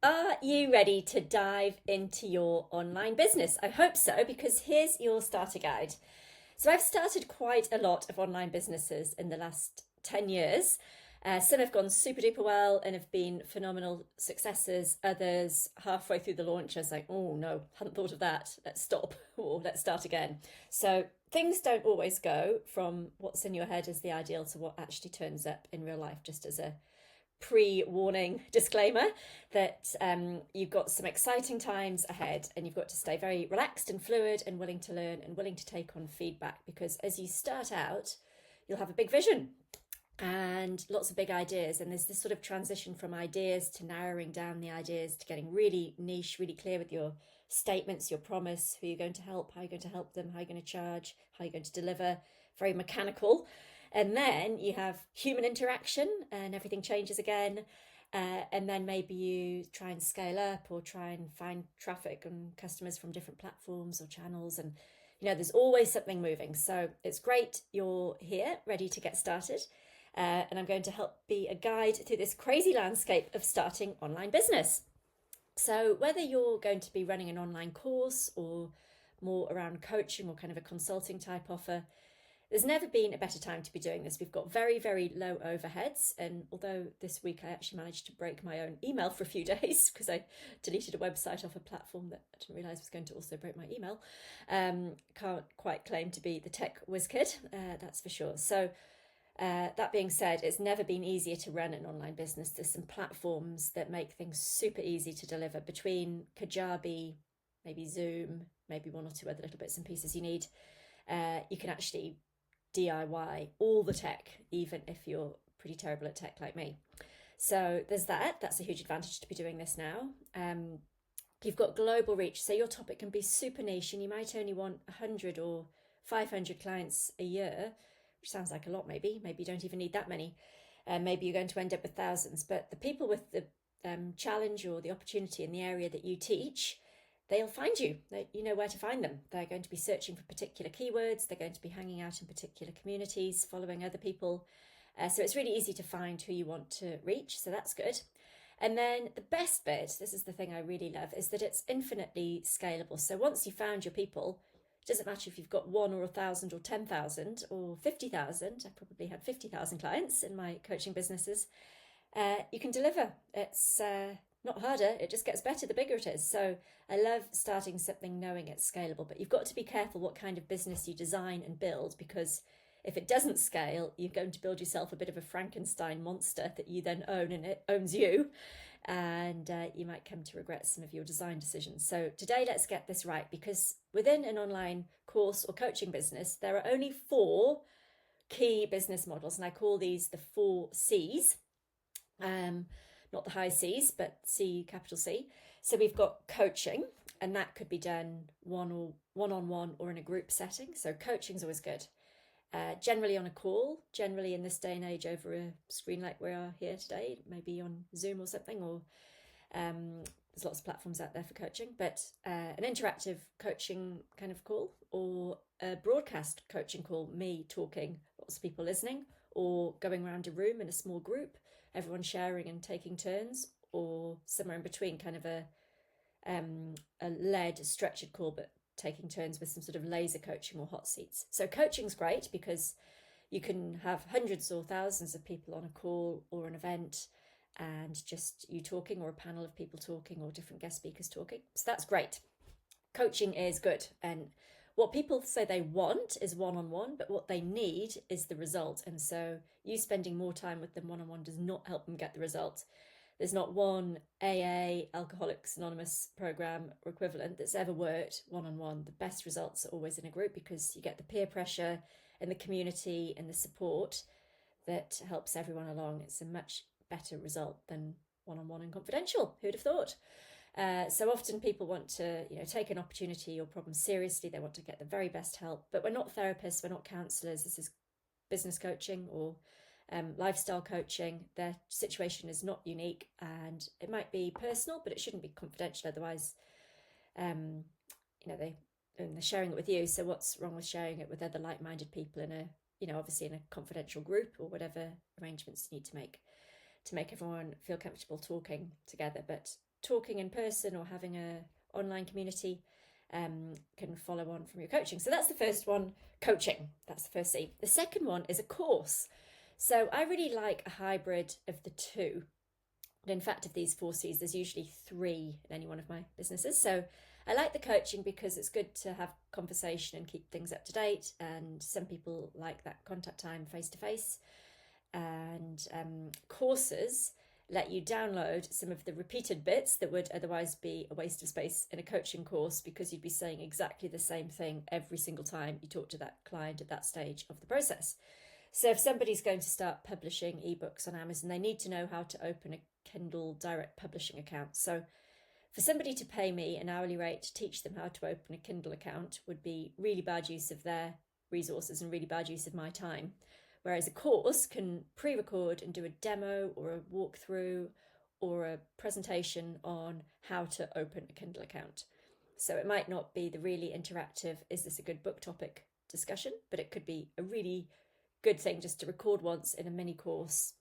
Are you ready to dive into your online business? I hope so, because here's your starter guide. So, I've started quite a lot of online businesses in the last 10 years. Some have gone super duper well and have been phenomenal successes. Others, halfway through the launch, I was like, oh no, hadn't thought of that. Let's stop or let's start again. So, things don't always go from what's in your head as the ideal to what actually turns up in real life, just as a pre-warning disclaimer that you've got some exciting times ahead and you've got to stay very relaxed and fluid and willing to learn and willing to take on feedback, because as you start out you'll have a big vision and lots of big ideas, and there's this sort of transition from ideas to narrowing down the ideas to getting really niche, really clear with your statements, your promise, who you're going to help, how you're going to help them, how you're going to charge, how you're going to deliver, very mechanical. And then you have human interaction and everything changes again. And then maybe you try and scale up or try and find traffic and customers from different platforms or channels. And, there's always something moving. So it's great you're here, ready to get started. And I'm going to help be a guide through this crazy landscape of starting online business. So whether you're going to be running an online course or more around coaching or kind of a consulting type offer, there's never been a better time to be doing this. We've got very, very low overheads. And although this week I actually managed to break my own email for a few days because I deleted a website off a platform that I didn't realise was going to also break my email, can't quite claim to be the tech whiz kid, that's for sure. So that being said, it's never been easier to run an online business. There's some platforms that make things super easy to deliver, between Kajabi, maybe Zoom, maybe one or two other little bits and pieces you need. You can actually DIY all the tech, even if you're pretty terrible at tech like me. So there's that. That's a huge advantage to be doing this now. You've got global reach, so your topic can be super niche and you might only want 100 or 500 clients a year, which sounds like a lot. Maybe you don't even need that many. Maybe you're going to end up with thousands, but the people with the challenge or the opportunity in the area that you teach, they'll find you. You know where to find them. They're going to be searching for particular keywords. They're going to be hanging out in particular communities, following other people. So it's really easy to find who you want to reach. So that's good. And then the best bit, this is the thing I really love, is that it's infinitely scalable. So once you've found your people, it doesn't matter if you've got 1 or 1,000 or 10,000 or 50,000. I probably had 50,000 clients in my coaching businesses. You can deliver. It's not harder, it just gets better the bigger it is. So I love starting something knowing it's scalable, but you've got to be careful what kind of business you design and build, because if it doesn't scale, you're going to build yourself a bit of a Frankenstein monster that you then own and it owns you, and you might come to regret some of your design decisions. So today, let's get this right, because within an online course or coaching business, there are only 4 key business models, and I call these the 4 C's. Not the high C's, but C, capital C. So we've got coaching, and that could be done one-on-one or in a group setting. So coaching is always good. Generally on a call, generally in this day and age over a screen like we are here today, maybe on Zoom or something, or there's lots of platforms out there for coaching, but an interactive coaching kind of call, or a broadcast coaching call, me talking, lots of people listening, or going around a room in a small group, everyone sharing and taking turns, or somewhere in between, kind of a led structured call, but taking turns with some sort of laser coaching or hot seats. So coaching's great because you can have hundreds or thousands of people on a call or an event, and just you talking, or a panel of people talking, or different guest speakers talking. So that's great. Coaching is good. And what people say they want is one-on-one, but what they need is the result. And so you spending more time with them one-on-one does not help them get the result. There's not one AA, Alcoholics Anonymous program or equivalent that's ever worked one-on-one. The best results are always in a group, because you get the peer pressure and the community and the support that helps everyone along. It's a much better result than one-on-one and confidential. Who'd have thought? So often people want to, take an opportunity or problem seriously. They want to get the very best help, but we're not therapists, we're not counsellors. This is business coaching or lifestyle coaching. Their situation is not unique, and it might be personal, but it shouldn't be confidential. Otherwise, they're sharing it with you. So what's wrong with sharing it with other like-minded people in a, obviously in a confidential group, or whatever arrangements you need to make everyone feel comfortable talking together, but talking in person or having a online community can follow on from your coaching. So that's the first one, coaching. That's the first C. The second one is a course. So I really like a hybrid of the two. And in fact, of these 4 C's, there's usually 3 in any one of my businesses. So I like the coaching because it's good to have conversation and keep things up to date. And some people like that contact time face to face. And courses let you download some of the repeated bits that would otherwise be a waste of space in a coaching course, because you'd be saying exactly the same thing every single time you talk to that client at that stage of the process. So if somebody's going to start publishing ebooks on Amazon, they need to know how to open a Kindle Direct Publishing account. So for somebody to pay me an hourly rate to teach them how to open a Kindle account would be really bad use of their resources and really bad use of my time. Whereas a course can pre-record and do a demo or a walkthrough or a presentation on how to open a Kindle account. So it might not be the really interactive, is this a good book topic discussion, but it could be a really good thing just to record once in a mini course.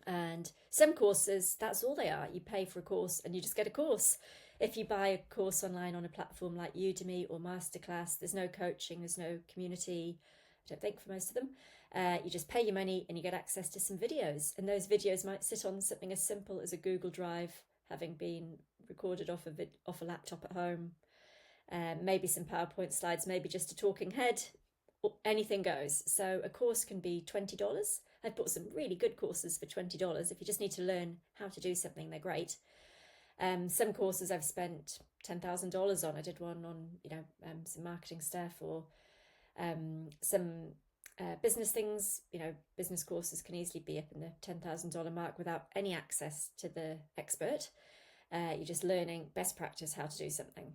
And some courses, that's all they are. You pay for a course and you just get a course. If you buy a course online on a platform like Udemy or Masterclass, there's no coaching, there's no community, I don't think, for most of them. You just pay your money and you get access to some videos. And those videos might sit on something as simple as a Google Drive, having been recorded off a laptop at home. Maybe some PowerPoint slides, maybe just a talking head. Anything goes. So a course can be $20. I've bought some really good courses for $20. If you just need to learn how to do something, they're great. Some courses I've spent $10,000 on. I did one on, some marketing stuff, or some business things. Business courses can easily be up in the $10,000 mark without any access to the expert. You're just learning best practice how to do something.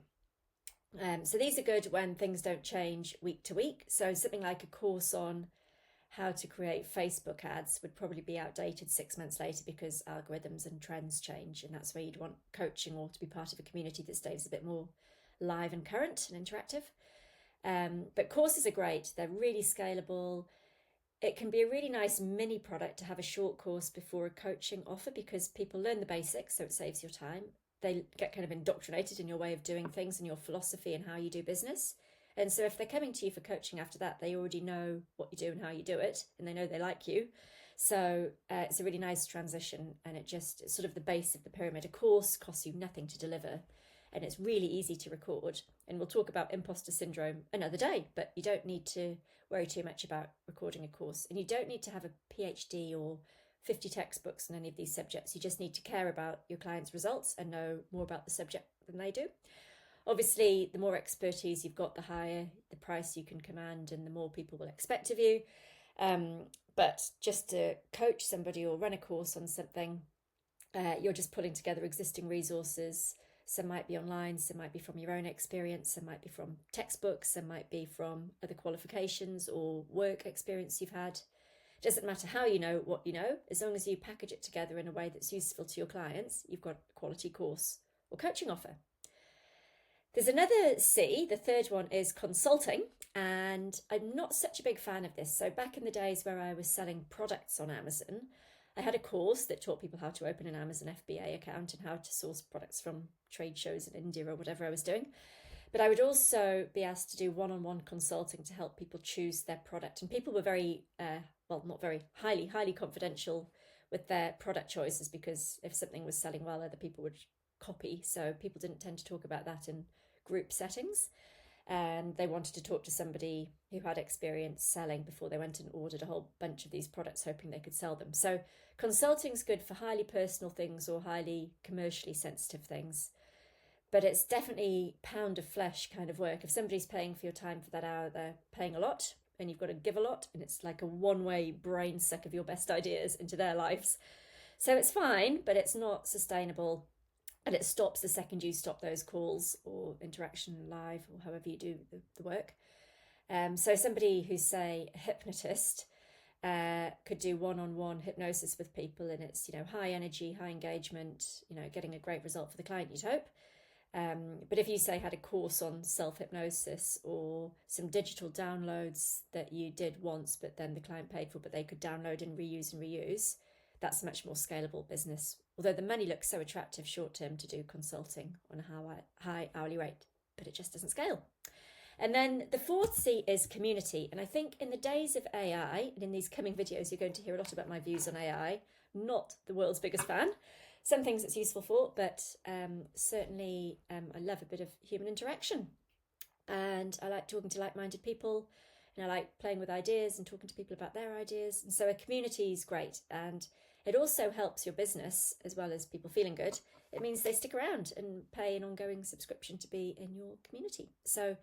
So these are good when things don't change week to week. So something like a course on how to create Facebook ads would probably be outdated 6 months later because algorithms and trends change. And that's where you'd want coaching or to be part of a community that stays a bit more live and current and interactive. But courses are great. They're really scalable. It can be a really nice mini product to have a short course before a coaching offer, because people learn the basics, so it saves your time. They get kind of indoctrinated in your way of doing things and your philosophy and how you do business. And so if they're coming to you for coaching after that, they already know what you do and how you do it, and they know they like you. So it's a really nice transition, and it's sort of the base of the pyramid. A course costs you nothing to deliver, and it's really easy to record. And we'll talk about imposter syndrome another day, but you don't need to worry too much about recording a course. And you don't need to have a PhD or 50 textbooks on any of these subjects. You just need to care about your clients' results and know more about the subject than they do. Obviously, the more expertise you've got, the higher the price you can command and the more people will expect of you. But just to coach somebody or run a course on something, you're just pulling together existing resources. Some might be online, some might be from your own experience, some might be from textbooks, some might be from other qualifications or work experience you've had. It doesn't matter how you know what you know, as long as you package it together in a way that's useful to your clients, you've got a quality course or coaching offer. There's another C, the third one is consulting, and I'm not such a big fan of this. So back in the days where I was selling products on Amazon, I had a course that taught people how to open an Amazon FBA account and how to source products from trade shows in India or whatever I was doing. But I would also be asked to do one-on-one consulting to help people choose their product. And people were very, not very highly confidential with their product choices, because if something was selling well, other people would copy. So people didn't tend to talk about that in group settings. And they wanted to talk to somebody who had experience selling before they went and ordered a whole bunch of these products, hoping they could sell them. So consulting's good for highly personal things or highly commercially sensitive things. But it's definitely pound of flesh kind of work. If somebody's paying for your time for that hour, they're paying a lot and you've got to give a lot. And it's like a one-way brain suck of your best ideas into their lives. So it's fine, but it's not sustainable. And it stops the second you stop those calls or interaction live or however you do the work. So somebody who's, say, a hypnotist could do one-on-one hypnosis with people, and it's, high energy, high engagement, getting a great result for the client, you'd hope. But if you, say, had a course on self-hypnosis or some digital downloads that you did once, but then the client paid for, but they could download and reuse, that's a much more scalable business although the money looks so attractive short term to do consulting on a high hourly rate, but it just doesn't scale. And then the fourth C is community. And I think in the days of AI, and in these coming videos, you're going to hear a lot about my views on AI. Not the world's biggest fan. Some things it's useful for, but certainly I love a bit of human interaction. And I like talking to like-minded people, and I like playing with ideas and talking to people about their ideas. And so a community is great. And it also helps your business as well as people feeling good. It means they stick around and pay an ongoing subscription to be in your community. So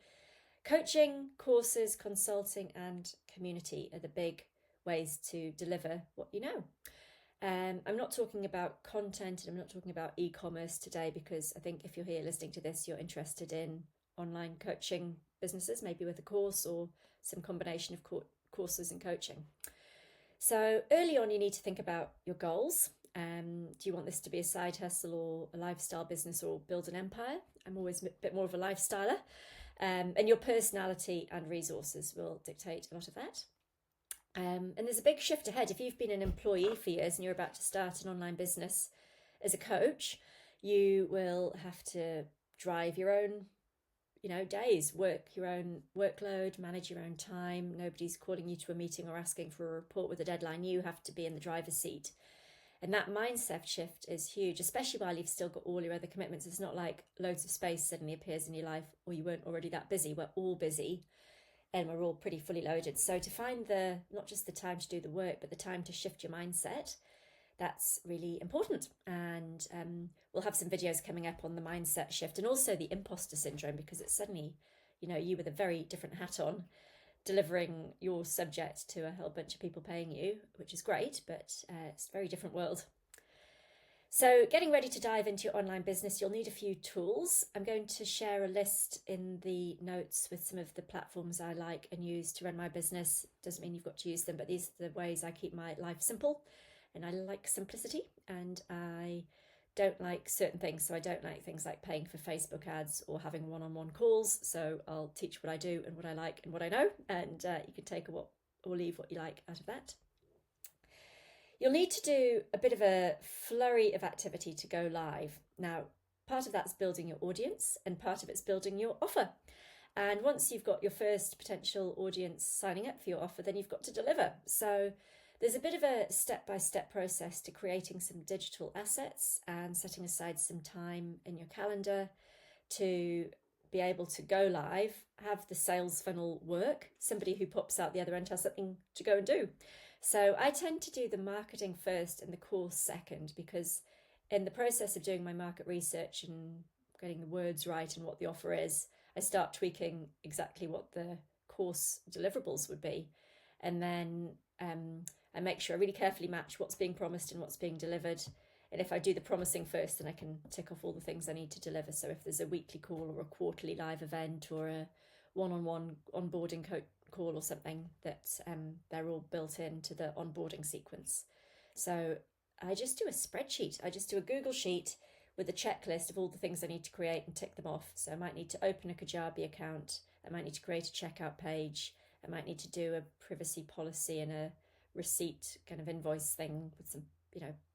coaching, courses, consulting, and community are the big ways to deliver what you know. I'm not talking about content and I'm not talking about e-commerce today, because I think if you're here listening to this, you're interested in online coaching businesses, maybe with a course or some combination of courses and coaching. So early on, you need to think about your goals. Do you want this to be a side hustle or a lifestyle business or build an empire? I'm always a bit more of a lifestyler. And your personality and resources will dictate a lot of that. And there's a big shift ahead. If you've been an employee for years and you're about to start an online business as a coach, you will have to drive your own, days, work your own workload, manage your own time. Nobody's calling you to a meeting or asking for a report with a deadline. You have to be in the driver's seat. And that mindset shift is huge, especially while you've still got all your other commitments. It's not like loads of space suddenly appears in your life, or you weren't already that busy. We're all busy and we're all pretty fully loaded. So to find not just the time to do the work, but the time to shift your mindset, that's really important. And we'll have some videos coming up on the mindset shift and also the imposter syndrome, because it's suddenly, you with a very different hat on, delivering your subject to a whole bunch of people paying you, which is great, but it's a very different world. So getting ready to dive into your online business, you'll need a few tools. I'm going to share a list in the notes with some of the platforms I like and use to run my business. Doesn't mean you've got to use them, but these are the ways I keep my life simple. And I like simplicity, and I don't like certain things. So I don't like things like paying for Facebook ads or having one-on-one calls. So I'll teach what I do and what I like and what I know, and you can take or leave what you like out of that. You'll need to do a bit of a flurry of activity to go live. Now, part of that's building your audience and part of it's building your offer. And once you've got your first potential audience signing up for your offer, then you've got to deliver. So there's a bit of a step-by-step process to creating some digital assets and setting aside some time in your calendar to be able to go live, have the sales funnel work. Somebody who pops out the other end has something to go and do. So I tend to do the marketing first and the course second, because in the process of doing my market research and getting the words right and what the offer is, I start tweaking exactly what the course deliverables would be. And then I make sure I really carefully match what's being promised and what's being delivered. And if I do the promising first, then I can tick off all the things I need to deliver. So if there's a weekly call or a quarterly live event or a one-on-one onboarding call or something, that they're all built into the onboarding sequence. So I just do a spreadsheet. I just do a Google sheet with a checklist of all the things I need to create and tick them off. So I might need to open a Kajabi account. I might need to create a checkout page. I might need to do a privacy policy and a receipt kind of invoice thing with some,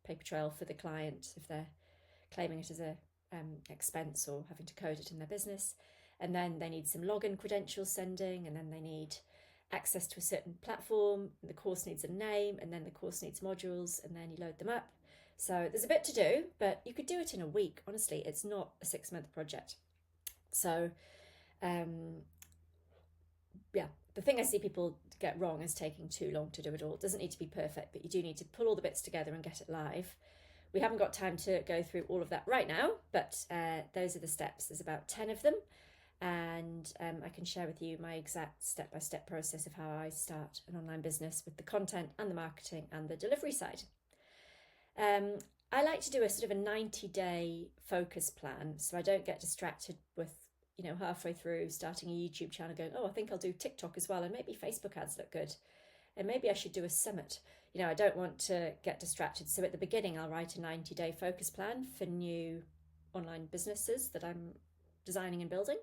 paper trail for the client if they're claiming it as a expense or having to code it in their business. And then they need some login credentials sending, and then they need access to a certain platform. The course needs a name, and then the course needs modules, and then you load them up. So there's a bit to do, but you could do it in a week. Honestly, it's not a 6-month project. So, the thing I see people get wrong is taking too long to do it all. It doesn't need to be perfect, but you do need to pull all the bits together and get it live. We haven't got time to go through all of that right now, but those are the steps. There's about 10 of them. And I can share with you my exact step-by-step process of how I start an online business with the content and the marketing and the delivery side. I like to do a sort of a 90-day focus plan, so I don't get distracted with, halfway through starting a YouTube channel going, I think I'll do TikTok as well, and maybe Facebook ads look good, and maybe I should do a summit. I don't want to get distracted. So at the beginning, I'll write a 90-day focus plan for new online businesses that I'm designing and building.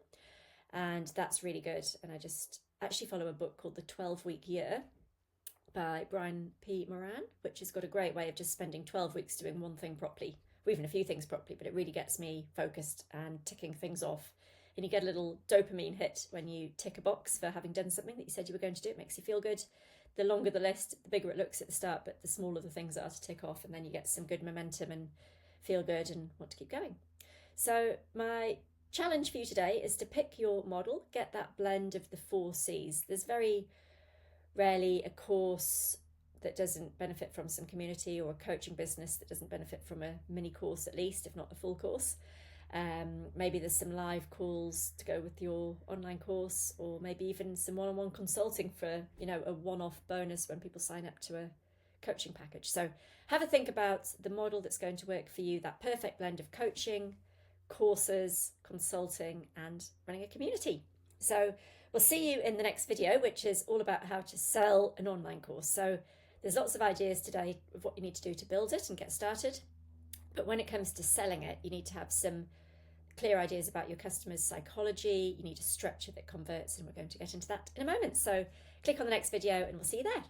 And that's really good. And I just actually follow a book called The 12-Week Year by Brian P. Moran, which has got a great way of just spending 12 weeks doing one thing properly or even a few things properly, but it really gets me focused and ticking things off. And you get a little dopamine hit when you tick a box for having done something that you said you were going to do. It makes you feel good. The longer the list, the bigger it looks at the start, but the smaller the things are to tick off, and then you get some good momentum and feel good and want to keep going. So my challenge for you today is to pick your model, get that blend of the 4Cs. There's very rarely a course that doesn't benefit from some community, or a coaching business that doesn't benefit from a mini course at least, if not the full course. Maybe there's some live calls to go with your online course, or maybe even some one-on-one consulting for, a one-off bonus when people sign up to a coaching package. So have a think about the model that's going to work for you, that perfect blend of coaching, courses, consulting, and running a community. So we'll see you in the next video, which is all about how to sell an online course. So there's lots of ideas today of what you need to do to build it and get started. But when it comes to selling it, you need to have some clear ideas about your customer's psychology. You need a structure that converts, and we're going to get into that in a moment. So click on the next video and we'll see you there.